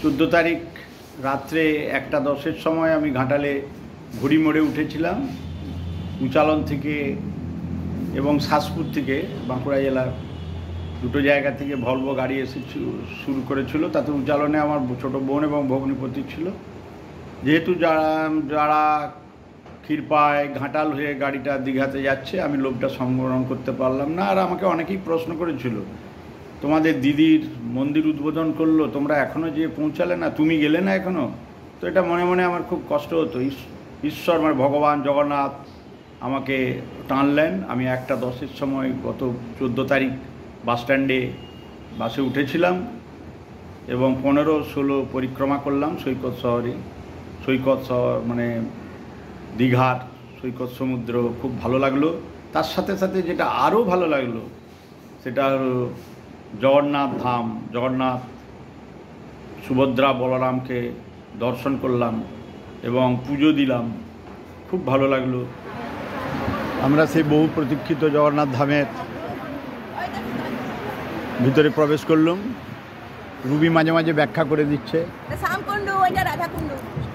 14 তারিখ রাত্রে 1:10-এর সময় আমি ঘাটালে ঘুড়ি মোড়ে উঠেছিলাম। উচালন থেকে এবং শাসপুর থেকে, বাঁকুড়া জেলার দুটো জায়গা থেকে ভলভো গাড়ি এসে শুরু করেছিল। তাতে উচালনে আমার ছোটো বোন এবং ভগ্নিপতি ছিল। যেহেতু যারা ক্ষীরপাই ঘাটাল হয়ে গাড়িটা দীঘাতে যাচ্ছে, আমি লোভটা সংবরণ করতে পারলাম না। আর আমাকে অনেকেই প্রশ্ন করেছিল, তোমাদের দিদির মন্দির উদ্বোধন করলো, তোমরা এখনও যে পৌঁছালে না, তুমি গেলে না এখনও? তো এটা মনে মনে আমার খুব কষ্ট হতো। ঈশ্বর মানে ভগবান জগন্নাথ আমাকে টানলেন। আমি 1:10-এর সময় গত 14 তারিখ বাসস্ট্যান্ডে বাসে উঠেছিলাম এবং 15-16 পরিক্রমা করলাম সৈকত শহরে। সৈকত শহর মানে দীঘার সৈকত সমুদ্র খুব ভালো লাগলো। তার সাথে সাথে যেটা আরও ভালো লাগলো সেটা হলো জগন্নাথ ধাম, জগন্নাথ সুভদ্রা বলরামকে দর্শন করলাম এবং পুজো দিলাম। খুব ভালো লাগলো। আমরা সেই বহু প্রতীক্ষিত জগন্নাথ ধামের ভিতরে প্রবেশ করলাম। রুবি মাঝে মাঝে ব্যাখ্যা করে দিচ্ছে।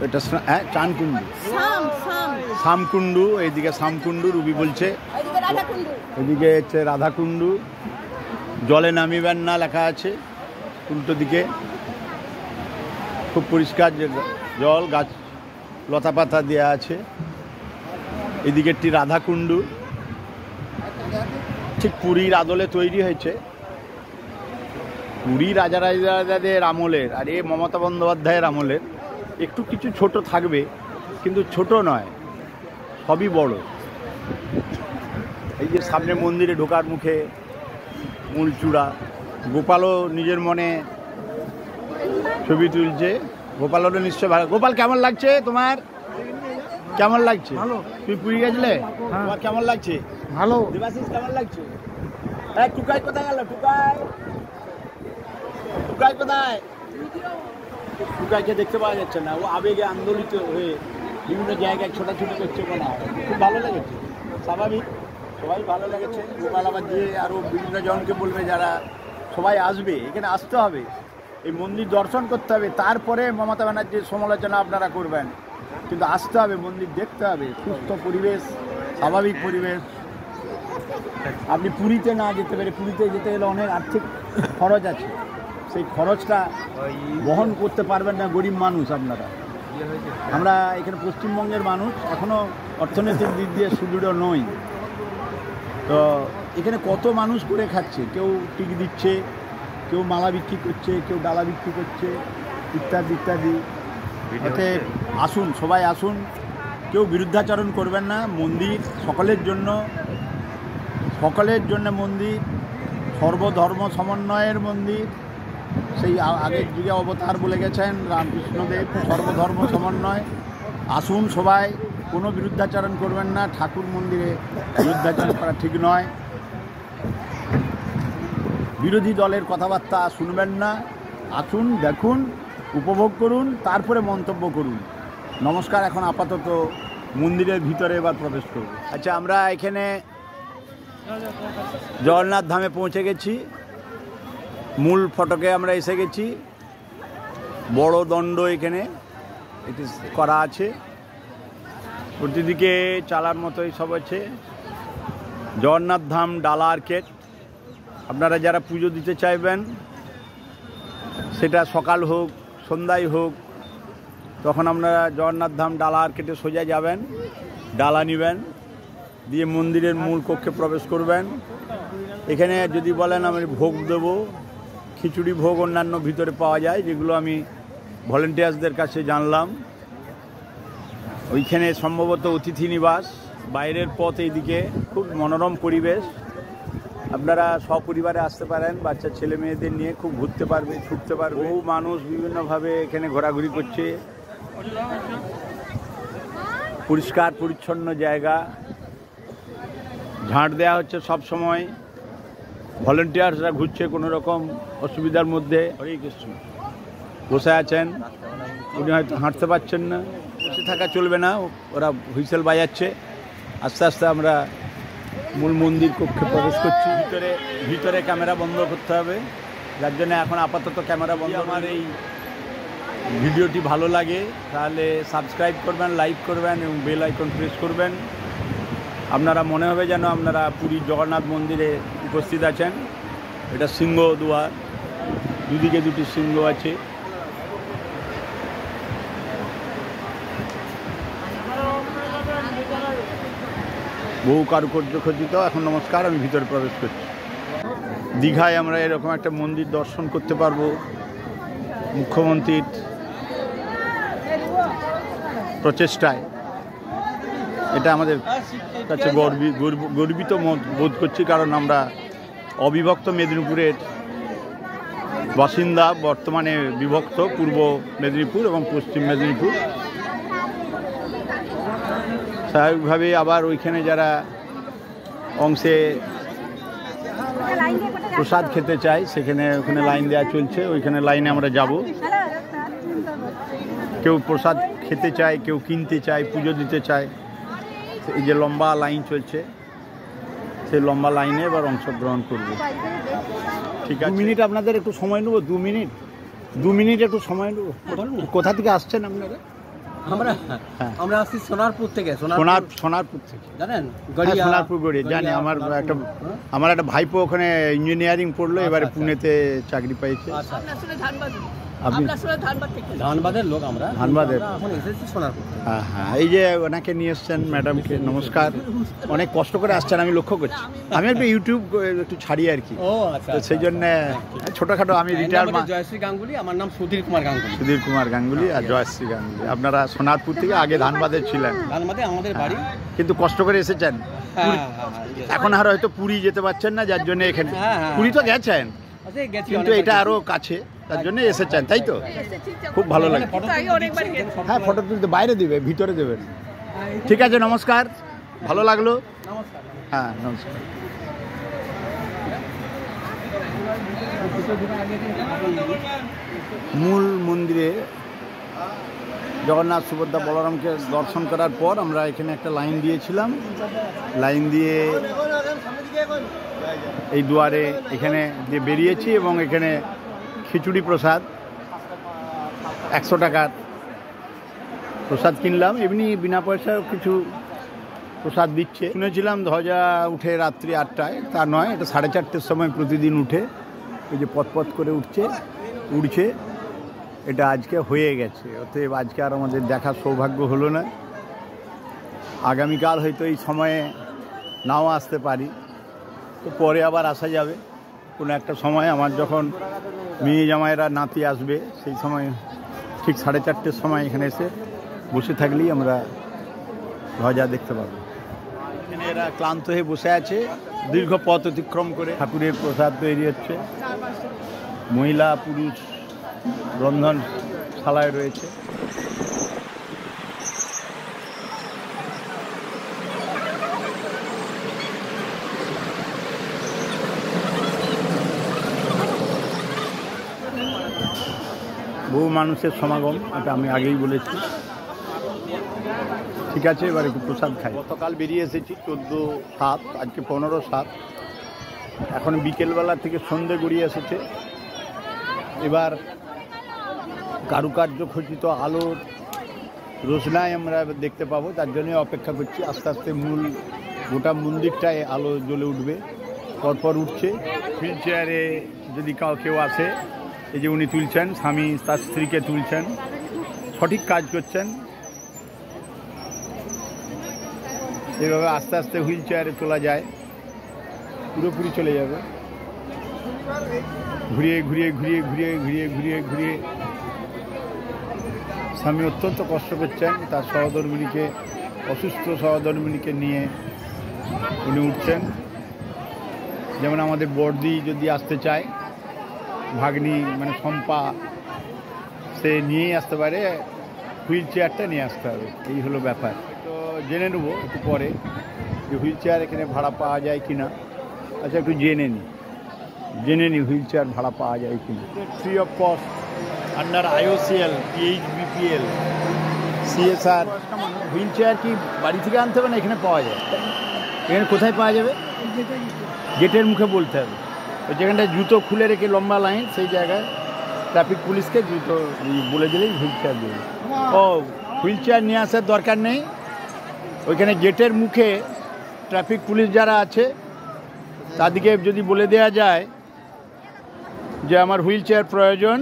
এটা চানকুণ্ডু, শামকুণ্ডু, এইদিকে শামকুণ্ডু রুবি বলছে, এদিকে হচ্ছে রাধাকুণ্ডু। জলে নামিবেন না লেখা আছে উল্টো দিকে। খুব পরিষ্কার জল, গাছ লতা পাতা দেওয়া আছে। এদিকে একটি রাধাকুণ্ডু, ঠিক পুরীর আদলে তৈরি হয়েছে, পুরী রাজাদের আমলের আর এ মমতা বন্দ্যোপাধ্যায়ের আমলের। একটু কিছু ছোট থাকবে কিন্তু ছোট নয়, সবই বড়। এই যে সামনে মন্দিরে ঢোকার মুখে মূল চূড়া, গোপালও নিজের মনে ছবি তুলছে। গোপালেরও নিশ্চয় ভালো। গোপাল, কেমন লাগছে তোমার? কেমন লাগছে? তুই পুরী গেছিলে, তোমার কেমন লাগছে? ভালো। দেবাশিস কেমন লাগছে? টুকাই কোথায় গেল? টুকাই কোথায়? টুকাইকে দেখতে পাওয়া যাচ্ছে না। ও আবেগে আন্দোলিত হয়ে বিভিন্ন জায়গায় ছোটাছুটি করছে। বলা খুব ভালো লেগেছে, স্বাভাবিক, সবাই ভালো লেগেছে। গোপাল আবার দিয়ে আরও বিভিন্ন জনকে বলবে যারা সবাই আসবে, এখানে আসতে হবে, এই মন্দির দর্শন করতে হবে, তারপরে মমতা ব্যানার্জির সমালোচনা আপনারা করবেন। কিন্তু আসতে হবে, মন্দির দেখতে হবে, সুস্থ পরিবেশ, স্বাভাবিক পরিবেশ। আপনি পুরীতে না যেতে পারে, পুরীতে যেতে গেলে অনেক আর্থিক খরচ আছে, সেই খরচটা বহন করতে পারবেন না গরিব মানুষ আপনারা। আমরা এখানে পশ্চিমবঙ্গের মানুষ এখনও অর্থনৈতিক দিক দিয়ে সুদৃঢ় নই। তো এখানে কত মানুষ করে খাচ্ছে, কেউ টিক দিচ্ছে, কেউ মালা বিক্রি করছে, কেউ ডালা বিক্রি করছে, ইত্যাদি ইত্যাদি। এতে আসুন, সবাই আসুন, কেউ বিরুদ্ধাচরণ করবেন না। মন্দির সকলের জন্য, সকলের জন্য মন্দির, সর্বধর্ম সমন্বয়ের মন্দির। সেই আগের যুগে অবতার বলে গেছেন রামকৃষ্ণদেব, সর্বধর্ম সমন্বয়। আসুন সবাই, কোনো বিরুদ্ধাচরণ করবেন না। ঠাকুর মন্দিরে বিরুদ্ধাচরণ করা ঠিক নয়। বিরোধী দলের কথাবার্তা শুনবেন না। আসুন, দেখুন, উপভোগ করুন, তারপরে মন্তব্য করুন। নমস্কার। এখন আপাতত মন্দিরের ভিতরে এবার প্রবেশ করব। আচ্ছা, আমরা এখানে জগন্নাথ ধামে পৌঁছে গেছি। মূল ফটকে আমরা এসে গেছি। বড় দণ্ড এখানে এটি করা আছে, প্রতিদিকে চালার মতোই সব আছে। জগন্নাথ ধাম ডালা আর্কেড। আপনারা যারা পুজো দিতে চাইবেন, সেটা সকাল হোক সন্ধ্যায় হোক, তখন আপনারা জগন্নাথ ধাম ডালা আর্কেডে সোজা যাবেন, ডালা নেবেন, দিয়ে মন্দিরের মূল কক্ষে প্রবেশ করবেন। এখানে যদি বলেন আমি ভোগ দেবো, খিচুড়ি ভোগ অন্যান্য ভিতরে পাওয়া যায়, যেগুলো আমি ভলেন্টিয়ার্সদের কাছে জানলাম। ওইখানে সম্ভবত অতিথি নিবাস, বাইরের পথ এইদিকে, খুব মনোরম পরিবেশ। আপনারা সপরিবারে আসতে পারেন, বাচ্চা ছেলে মেয়েদের নিয়ে খুব ঘুরতে পারবে, ছুটতে পারবে। বহু মানুষ বিভিন্নভাবে এখানে ঘোরাঘুরি করছে। পরিষ্কার পরিচ্ছন্ন জায়গা, ঝাঁট দেওয়া হচ্ছে সব সময়। ভলেন্টিয়ার্সরা ঘুরছে কোনো রকম অসুবিধার মধ্যে। হরে কৃষ্ণ। বসে আছেন, উনি হয়তো হাঁটতে পারছেন না। বসে থাকা চলবে না, ওরা হুইসেল বাজাচ্ছে। আস্তে আস্তে আমরা মূল মন্দির কক্ষে প্রবেশ করছি। ভিতরে ক্যামেরা বন্ধ করতে হবে, যার জন্য এখন আপাতত ক্যামেরা বন্ধ। আমার এই ভিডিওটি ভালো লাগে তাহলে সাবস্ক্রাইব করবেন, লাইক করবেন এবং বেল আইকন প্রেস করবেন। আপনারা মনে হবে যেন আপনারা পুরী জগন্নাথ মন্দিরে উপস্থিত আছেন। এটা সিংহ দুয়ার, দুদিকে দুটি সিংহ আছে। বহু কারুকার্য খচিত। এখন নমস্কার, আমি ভিতরে প্রবেশ করছি। দীঘায় আমরা এরকম একটা মন্দির দর্শন করতে পারবো মুখ্যমন্ত্রীর প্রচেষ্টায়, এটা আমাদের কাছে গর্বিত বোধ করছি। কারণ আমরা অবিভক্ত মেদিনীপুরের বাসিন্দা, বর্তমানে বিভক্ত পূর্ব মেদিনীপুর এবং পশ্চিম মেদিনীপুর। স্বাভাবিকভাবে আবার ওইখানে যারা অংশে প্রসাদ খেতে চায় ওখানে লাইন দেওয়া চলছে। ওইখানে লাইনে আমরা যাব। কেউ প্রসাদ খেতে চায়, কেউ কিনতে চায়, পুজো দিতে চায়। এই যে লম্বা লাইন চলছে, সেই লম্বা লাইনে এবার অংশগ্রহণ করব। ঠিক আছে, 2 মিনিট আপনাদের একটু সময় নেব। 2 মিনিট একটু সময় নেব। কোথা থেকে আসছেন আপনারা? আমরা আসছি সোনারপুর থেকে। সোনারপুর থেকে জানেন? সোনারপুর গড়িয়া জানি। আমার একটা ভাইপো ওখানে ইঞ্জিনিয়ারিং পড়লো, এবারে পুনেতে চাকরি পাইছে। আপনি ধানবাদের লোক? আমরা ধানবাদের। এখন এসেছি সোনারপুর। হ্যাঁ হ্যাঁ, এই যে ওনাকে নিয়ে এসছেন, ম্যাডামকে নমস্কার। অনেক কষ্ট করে আসছেন, আমি লক্ষ্য করছি। আমি একটু ইউটিউব একটু ছাড়ি আর কি। ও আচ্ছা, সেই জন্য ছোটখাটো। আমি রিটায়ার। জয়শ্রী গাঙ্গুলি, আমার নাম সুধীর কুমার গাঙ্গুলি। সুধীর কুমার গাঙ্গুলি আর জয়শ্রী গাঙ্গুলি। আপনারা সোনারপুর থেকে, আগে ধানবাদে ছিলেন। ধানবাদে আমাদের বাড়ি। কিন্তু কষ্ট করে এসেছেন। এখন আর হয়তো পুরী যেতে পারছেন না, যার জন্য এখানে। পুরী তো গেছেন, কিন্তু এটা আরো কাছে, তার জন্য এসেছেন, তাই তো? খুব ভালো লাগে। হ্যাঁ, ফটো তুলতে বাইরে দিবে, ভিতরে দেবেন। ঠিক আছে, নমস্কার, ভালো লাগলো। হ্যাঁ, নমস্কার। মূল মন্দিরে জগন্নাথ, সুভদ্রা, বলরামকে দর্শন করার পর আমরা এখানে একটা লাইন দিয়েছিলাম। লাইন দিয়ে এই দুয়ারে এখানে দিয়ে বেরিয়েছি এবং এখানে খিচুড়ি প্রসাদ 100 টাকার প্রসাদ কিনলাম। এমনি বিনা পয়সায় কিছু প্রসাদ দিচ্ছে। শুনেছিলাম ধ্বজা উঠে রাত্রি 8টায়, তা নয়, এটা 4:30-র সময় প্রতিদিন উঠে। এই যে পথ করে উঠছে, এটা আজকে হয়ে গেছে। অতএব আজকে আর আমাদের দেখার সৌভাগ্য হলো না। আগামীকাল হয়তো এই সময়ে নাও আসতে পারি, তো পরে আবার আসা যাবে কোনো একটা সময়। আমার যখন মেয়ে জামাইরা নাতি আসবে, সেই সময় ঠিক 4:30-র সময় এখানে এসে বসে থাকলেই আমরা ধ্বজা দেখতে পাবো। এখানে এরা ক্লান্ত হয়ে বসে আছে, দীর্ঘ পথ অতিক্রম করে। ঠাকুরের প্রসাদ তৈরি হচ্ছে, মহিলা পুরুষ রন্ধনশালায় রয়েছে। বহু মানুষের সমাগম, এটা আমি আগেই বলেছি। ঠিক আছে, এবার একটু প্রসাদ খাই। গতকাল বেরিয়ে এসেছি 14/7, আজকে 15/7। এখন বিকেলবেলা থেকে সন্ধে গড়িয়ে এসেছে। এবার কারুকার্য খচিত আলোর রোশনায় আমরা দেখতে পাবো, তার জন্য অপেক্ষা করছি। আস্তে আস্তে গোটা মন্দিরটায় আলো জ্বলে উঠবে। পরপর উঠছে। হুইল চেয়ারে যদি কেউ আসে, এই যে উনি তুলছেন, স্বামী তার স্ত্রীকে তুলছেন, সঠিক কাজ করছেন। এইভাবে আস্তে আস্তে হুইল চেয়ারে তোলা যায়, পুরোপুরি চলে যাবে। ঘুরিয়ে স্বামী অত্যন্ত কষ্ট করছেন। তার সহধর্মিণীকে, অসুস্থ সহধর্মিণীকে নিয়ে উনি উঠছেন। যেমন আমাদের বড়দি যদি আসতে চায়, ভাগ্নি মানে শম্পা, সে নিয়েই আসতে পারে, হুইল চেয়ারটা নিয়ে আসতে হবে। এই হলো ব্যাপার। তো জেনে নেবো একটু পরে যে হুইল চেয়ার এখানে ভাড়া পাওয়া যায় কিনা। আচ্ছা, একটু জেনে নিই হুইল চেয়ার ভাড়া পাওয়া যায় কিনা। Free of cost under IOCL, PHBPL, CSR। Wheel chair কি বাড়ি থেকে আনতে হবে না এখানে পাওয়া যায়? এখানে কোথায় পাওয়া যাবে? গেটের মুখে বলতে হবে। যেখানটায় জুতো খুলে রেখে লম্বা লাইন, সেই জায়গায় ট্রাফিক পুলিশকে দ্রুত বলে দিলেই হুইল চেয়ার দেবে। ও হুইল চেয়ার নিয়ে আসার দরকার নেই, ওইখানে গেটের মুখে ট্রাফিক পুলিশ যারা আছে তাদেরকে যদি বলে দেওয়া যায় যে আমার হুইল চেয়ার প্রয়োজন,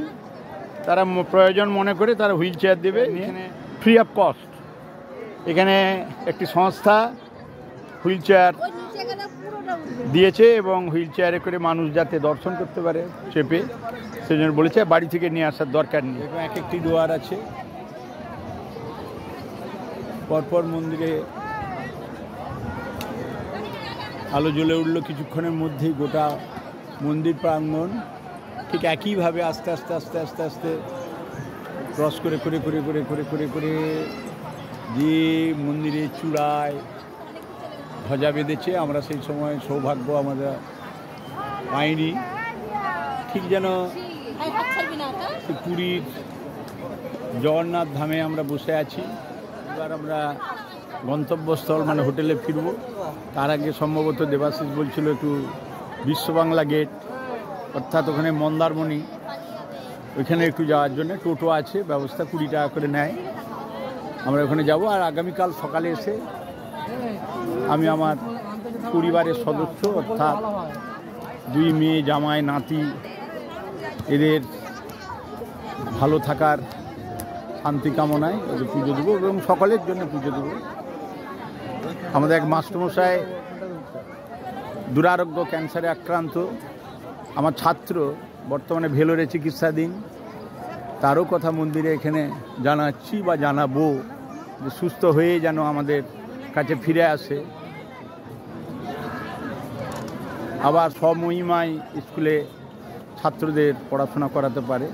তারা প্রয়োজন মনে করে তারা হুইল চেয়ার দেবে ফ্রি অফ কস্ট। এখানে একটি সংস্থা হুইল চেয়ার দিয়েছে এবং হুইল চেয়ারে করে মানুষ যাতে দর্শন করতে পারে চেপে, সেজন্য বলেছে বাড়ি থেকে নিয়ে আসার দরকার নেই। এবং এক একটি দুয়ার আছে, পরপর মন্দিরে আলো জ্বলে উঠল কিছুক্ষণের মধ্যেই গোটা মন্দির প্রাঙ্গণ ঠিক একইভাবে আস্তে আস্তে আস্তে আস্তে আস্তে ক্রস করে করে করে করে করে করে করে যে মন্দিরের চূড়ায় ধ্বজা বেঁধেছে, আমরা সেই সময় সৌভাগ্য আমরা পাইনি। ঠিক যেন পুরীর জগন্নাথ ধামে আমরা বসে আছি। এবার আমরা গন্তব্যস্থল মানে হোটেলে ফিরব, তার আগে সম্ভবত দেবাশিস বলছিল একটু বিশ্ববাংলা গেট অর্থাৎ ওখানে মন্দারমণি, ওইখানে একটু যাওয়ার জন্য টোটো আছে ব্যবস্থা, 20 টাকা করে নেয়, আমরা ওখানে যাব। আর আগামীকাল সকালে এসে আমি আমার পরিবারের সদস্য অর্থাৎ 2 মেয়ে, জামাই, নাতি, এদের ভালো থাকার শান্তি কামনায় ওদের পুজো দেবো এবং সকলের জন্য পুজো দেবো। আমাদের এক মাস্টারমশাই দুরারোগ্য ক্যান্সারে আক্রান্ত, আমার ছাত্র, বর্তমানে ভেলোরে চিকিৎসাধীন, তারও কথা মন্দিরে এখানে জানাচ্ছি বা জানাবো যে সুস্থ হয়ে যেন আমাদের কাছে ফিরে আসে, আবার স্বমহিমায় স্কুলে ছাত্রদের পড়াশোনা করাতে পারে,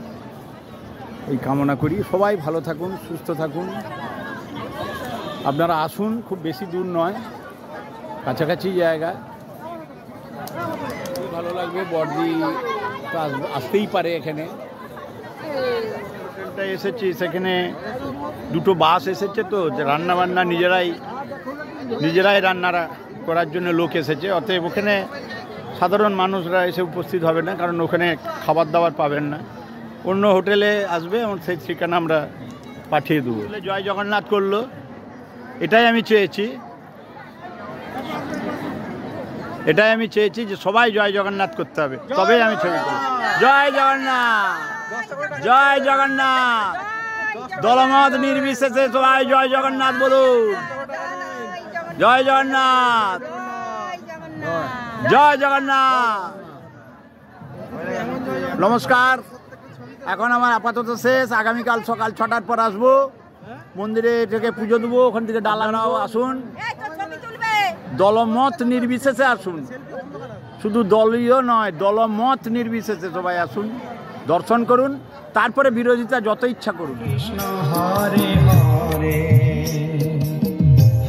এই কামনা করি। সবাই ভালো থাকুন, সুস্থ থাকুন, আপনারা আসুন, খুব বেশি দূর নয়, কাছাকাছি জায়গা, ভালো লাগবে। বড়দি তো আসতেই পারে এখানে, এসেছি সেখানে 2টো বাস এসেছে, তো রান্নাবান্না নিজেরাই রান্নারা করার জন্য লোক এসেছে, অতএব ওখানে সাধারণ মানুষরা এসে উপস্থিত হবে না, কারণ ওখানে খাবার দাবার পাবেন না, অন্য হোটেলে আসবে এবং সেই ঠিকানা আমরা পাঠিয়ে দেবো। জয় জগন্নাথ করলো, এটাই আমি চেয়েছি যে সবাই জয় জগন্নাথ করতে হবে, তবেই আমি ছবি করব। জয় জগন্নাথ, জয় জগন্নাথ, দলমত নির্বিশেষে সবাই জয় জগন্নাথ বলুন। জয় জগন্নাথ, জয় জগন্নাথ। নমস্কার, এখন আমার আপাতত শেষ, আগামীকাল সকাল 6টার পর আসবো, মন্দিরে থেকে পুজো দেবো, ওখান থেকে ডালানাও আসুন, দলমত নির্বিশেষে আসুন, শুধু দলীয় নয়, দলমত নির্বিশেষে সবাই আসুন, দর্শন করুন, তারপরে বিরোধিতা যত ইচ্ছা করুন। কৃষ্ণ হরে হরে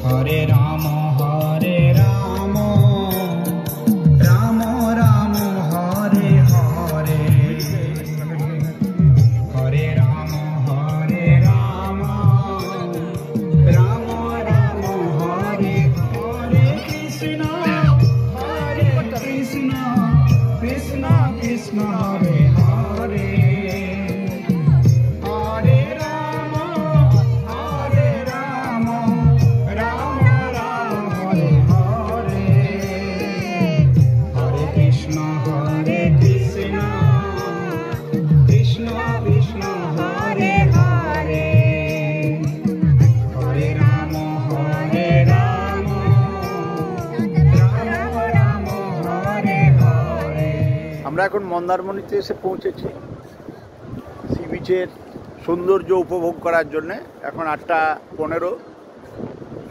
হরে রাম হরে রাম রাম রাম হরে হরে হরে রাম রাম রাম হরে হরে কৃষ্ণ কৃষ্ণ কৃষ্ণ কৃষ্ণ হরে হরে আমরা এখন মন্দারমণিতে এসে পৌঁছেছি সি বিচের সৌন্দর্য উপভোগ করার জন্যে। এখন 8:15,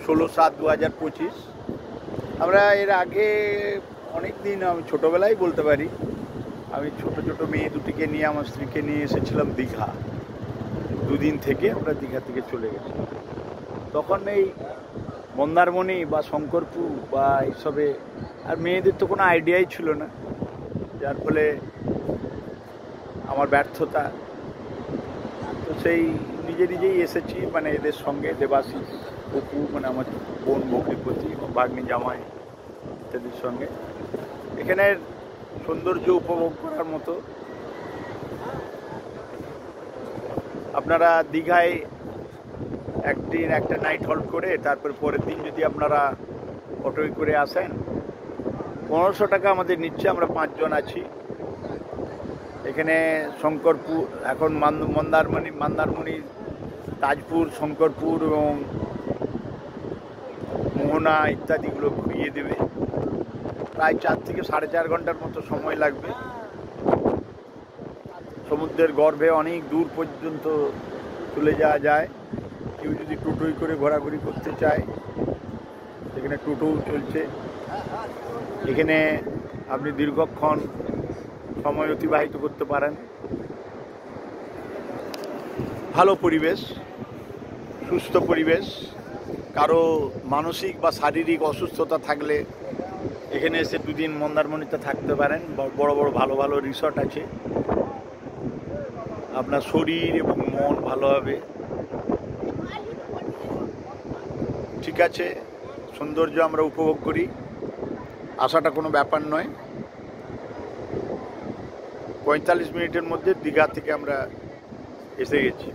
16/7/2025। আমরা এর আগে অনেক দিন, আমি ছোটোবেলায় বলতে পারি, আমি ছোট মেয়ে দুটিকে নিয়ে, আমার স্ত্রীকে নিয়ে এসেছিলাম দীঘা। 2 দিন থেকে আমরা দীঘা থেকে চলে গেছি। তখন এই মন্দারমণি বা শঙ্করপুর বা এইসবে আর মেয়েদের তো কোনো আইডিয়াই ছিল না, যার ফলে আমার ব্যর্থতা। তো সেই নিজেই এসেছি, মানে এদের সঙ্গে, দেবাশিস, অপু, মানে আমার বোন ভগ্নিপতি, ভাগ্নি, জামাই ইত্যাদির সঙ্গে। এখানের সৌন্দর্য উপভোগ করার মতো আপনারা দীঘায় একদিন একটা নাইট হল্ট করে তারপর পরের দিন যদি আপনারা অটোয় করে আসেন 1500 টাকা আমাদের নিচ্ছে। আমরা 5 জন আছি এখানে। শঙ্করপুর এখন মন্দারমণি, তাজপুর, শঙ্করপুর এবং মোহনা ইত্যাদিগুলো ঘুরিয়ে দেবে। প্রায় 4 থেকে 4.5 ঘন্টার মতো সময় লাগবে। সমুদ্রের গর্ভে অনেক দূর পর্যন্ত চলে যাওয়া যায়। কেউ যদি টোটোই করে ঘোরাঘুরি করতে চায় সেখানে টোটোও চলছে। এখানে আপনি দীর্ঘক্ষণ সময় অতিবাহিত করতে পারেন। ভালো পরিবেশ, সুস্থ পরিবেশ। কারো মানসিক বা শারীরিক অসুস্থতা থাকলে এখানে এসে 2 দিন মন্দারমণিতে থাকতে পারেন। বড় বড় ভালো ভালো রিসর্ট আছে। আপনার শরীর এবং মন ভালো হবে। ঠিক আছে, সৌন্দর্য আমরা উপভোগ করি, আসাটা কোনো ব্যাপার নয়। 45 মিনিটের মধ্যে দীঘা থেকে আমরা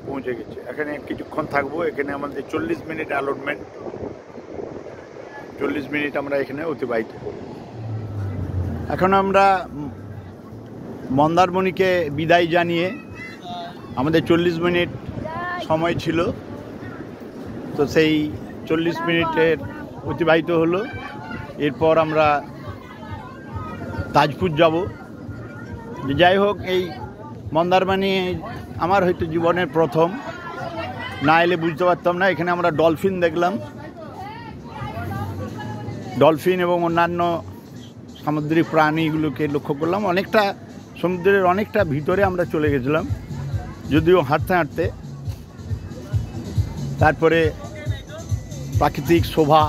পৌঁছে গেছি। এখানে কিছুক্ষণ থাকবো। এখানে আমাদের 40 মিনিট অ্যালটমেন্ট। 40 মিনিট আমরা এখানে অতিবাহিত করব। এখন আমরা মন্দারমণিকে বিদায় জানিয়ে, আমাদের 40 মিনিট সময় ছিল, তো সেই 40 মিনিটের অতিবাহিত হলো। এরপর আমরা তাজপুর যাব। যাই হোক, এই মন্দারমণি আমার হয়তো জীবনের প্রথম, না এলে বুঝতে পারতাম না। এখানে আমরা ডলফিন দেখলাম, ডলফিন এবং অন্যান্য সামুদ্রিক প্রাণীগুলোকে লক্ষ্য করলাম। অনেকটা সমুদ্রের অনেকটা ভিতরে আমরা চলে গেছিলাম, যদিও হাঁটতে হাঁটতে। তারপরে প্রাকৃতিক শোভা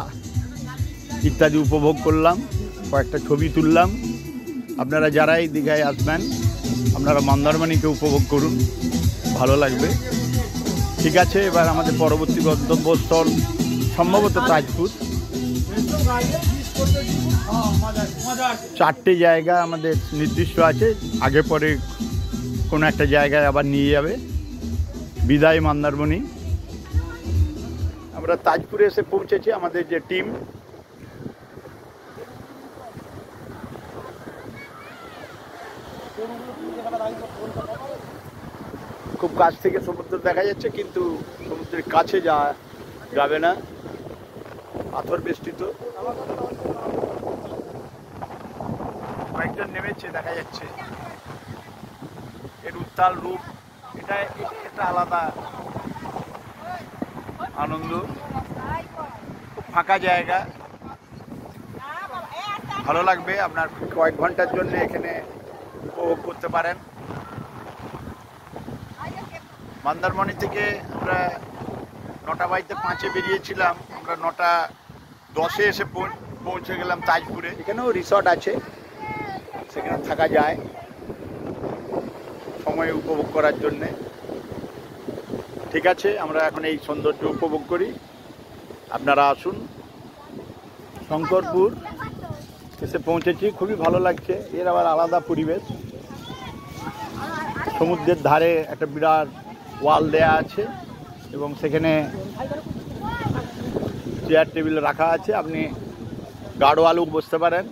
ইত্যাদি উপভোগ করলাম, কয়েকটা ছবি তুললাম। আপনারা যারাই দীঘায় আসবেন আপনারা মন্দারমণিকে উপভোগ করুন, ভালো লাগবে। ঠিক আছে, এবার আমাদের পরবর্তী গন্তব্যস্থল সম্ভবত তাজপুর। 4টে জায়গা আমাদের নির্দিষ্ট আছে, আগে পরে কোনো একটা জায়গায় আবার নিয়ে যাবে। বিদায় মন্দারমণি। আমরা তাজপুরে এসে পৌঁছেছি। আমাদের যে টিম, খুব কাছ থেকে সমুদ্র দেখা যাচ্ছে, কিন্তু সমুদ্রের কাছে যাবে না, পাথর বেষ্টিত। কয়েকজন নেমেছে, দেখা যাচ্ছে। এর উত্তাল রূপ, এটা আলাদা আনন্দ। খুব ফাঁকা জায়গা, ভালো লাগবে। আপনার কয়েক ঘন্টার জন্য এখানে উপভোগ করতে পারেন। মন্দারমণি থেকে আমরা 9:05 বেরিয়েছিলাম। আমরা 9:10 এসে পৌঁছে গেলাম তাজপুরে। এখানেও রিসর্ট আছে, সেখানে থাকা যায় সময় উপভোগ করার জন্যে। ঠিক আছে, আমরা এখন এই সৌন্দর্য উপভোগ করি। আপনারা আসুন। শঙ্করপুর এসে পৌঁছেছি, খুবই ভালো লাগছে। এর আবার আলাদা পরিবেশ। সমুদ্রের ধারে একটা বিরাট ওয়াল দেয়া আছে এবং সেখানে চেয়ার টেবিল রাখা আছে। আপনি গাড়োয়ালেও বসতে পারেন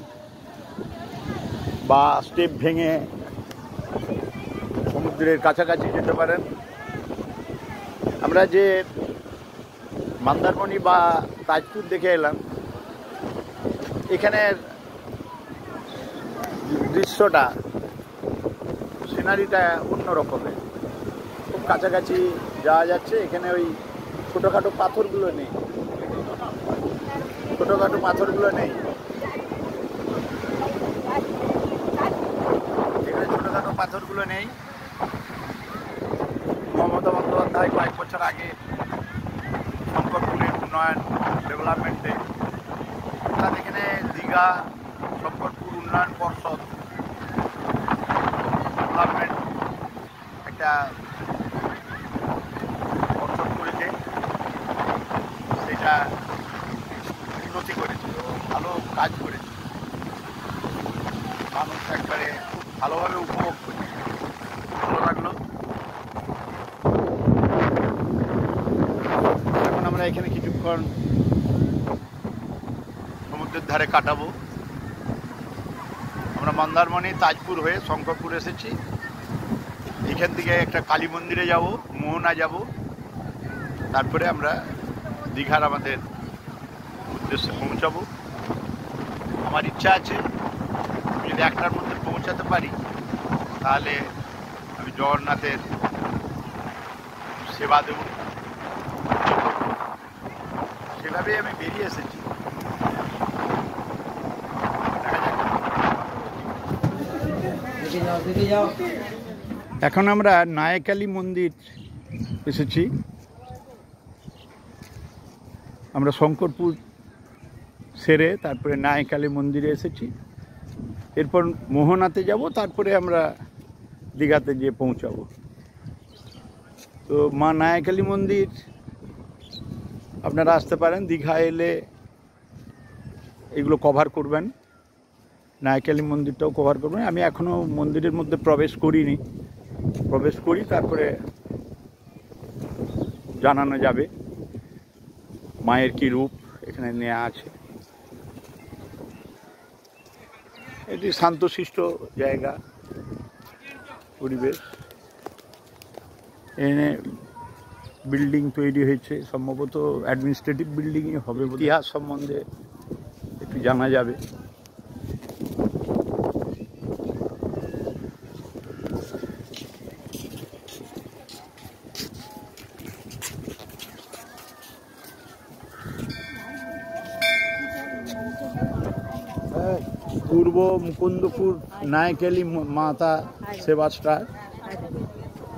বা স্টেপ ভেঙে সমুদ্রের কাছাকাছি যেতে পারেন। আমরা যে মন্দারমণি বা তাজপুর দেখে এলাম, এখানের দৃশ্যটা, সিনারিটা অন্য রকমের। খুব কাছাকাছি যাওয়া যাচ্ছে। এখানে ওই ছোটোখাটো পাথরগুলো নেই, ছোটোখাটো পাথরগুলো নেই। এখানে ছোটোখাটো পাথরগুলো নেই। মমতা বন্দ্যোপাধ্যায় কয়েক বছর আগে শঙ্করপুরের উন্নয়ন ডেভেলপমেন্টে, অর্থাৎ এখানে দীঘা শঙ্করপুর উন্নয়ন পর্ষদ ডেভেলপমেন্ট একটা পর্ষদ করেছে, সেটা উন্নতি করেছে, ভালো কাজ করেছে। মানুষ একবারে খুব ভালোভাবে উপভোগ করেছে, ভালো লাগলো। আমরা এখানে কিছুক্ষণ সমুদ্রের ধারে কাটাবো। আমরা মন্দারমণি তাজপুর হয়ে শঙ্করপুর এসেছি। এখান থেকে একটা কালী মন্দিরে যাব, মোহনা যাব, তারপরে আমরা দীঘার আমাদের উদ্দেশ্যে পৌঁছাবো। আমার ইচ্ছা আছে যদি 1টার মধ্যে পৌঁছাতে পারি তাহলে আমি জগন্নাথের সেবা দেব। সেভাবেই আমি বেরিয়ে এসেছি। এখন আমরা নায়কালী মন্দির এসেছি। আমরা শঙ্করপুর সেরে তারপরে নায়কালী মন্দিরে এসেছি। এরপর মোহনাতে যাব, তারপরে আমরা দীঘাতে গিয়ে পৌঁছাবো। তো মা নায়কালী মন্দির আপনারা আসতে পারেন। দীঘা এলে এগুলো কভার করবেন, নায়কালী মন্দিরটাও কভার করবেন। আমি এখনও মন্দিরের মধ্যে প্রবেশ করিনি, প্রবেশ করি তারপরে জানানো যাবে মায়ের কী রূপ এখানে নেওয়া আছে। এটি শান্তশিষ্ট জায়গা, পরিবেশ। এখানে বিল্ডিং তৈরি হয়েছে, সম্ভবত অ্যাডমিনিস্ট্রেটিভ বিল্ডিংই হবে। ইতিহাস সম্বন্ধে একটু জানা যাবে। পূর্ব মুকুন্দপুর নায়কালী মাতা সেবাশ্রয়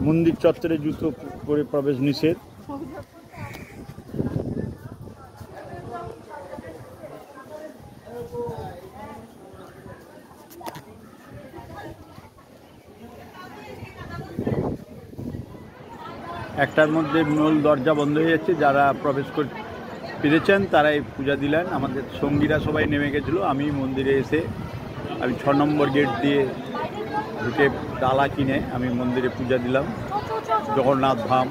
মন্দির চত্বরে জুতো পরে প্রবেশ নিষেধ। একটার মধ্যে মূল দরজা বন্ধ হয়ে যাচ্ছে। যারা প্রবেশ পেরেছেন তারাই পূজা দিলেন। আমাদের সঙ্গীরা সবাই নেমে গেছিলো। আমি মন্দিরে এসে আমি 6 নম্বর গেট দিয়ে ঢুকে ডালা কিনে আমি মন্দিরে পূজা দিলাম। জগন্নাথ ধাম,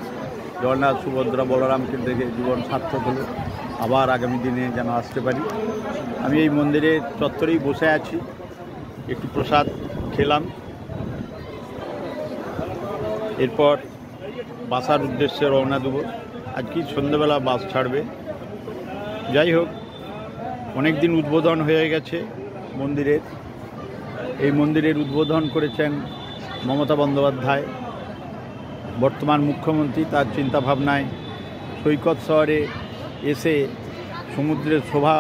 জগন্নাথ সুভদ্রা বলরামকে দেখে জীবন সার্থক হলো। আবার আগামী দিনে যেন আসতে পারি। আমি এই মন্দিরের চত্বরেই বসে আছি, একটু প্রসাদ খেলাম। এরপর বাসার উদ্দেশ্যে রওনা দেবো। আজকে সন্ধ্যেবেলা বাস ছাড়বে। যাই হোক, অনেক দিন উদ্বোধন হয়ে গেছে মন্দিরের। এই মন্দিরের উদ্বোধন করেছেন মমতা বন্দ্যোপাধ্যায়, বর্তমান মুখ্যমন্ত্রী। তার চিন্তাভাবনায় সৈকত শহরে এসে সমুদ্রের শোভা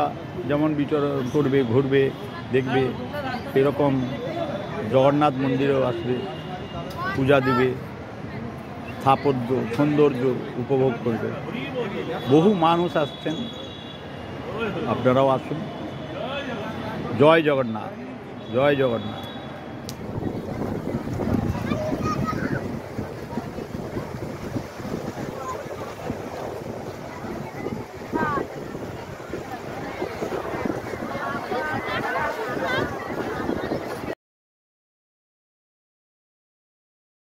যেমন বিচরণ করবে, ঘুরবে, দেখবে, সেরকম জগন্নাথ মন্দিরেও আসবে, পূজা দেবে, স্থাপত্য সৌন্দর্য উপভোগ করবে। বহু মানুষ আসছেন, আপনারাও আসুন। জয় জগন্নাথ, জয় জগন্নাথ।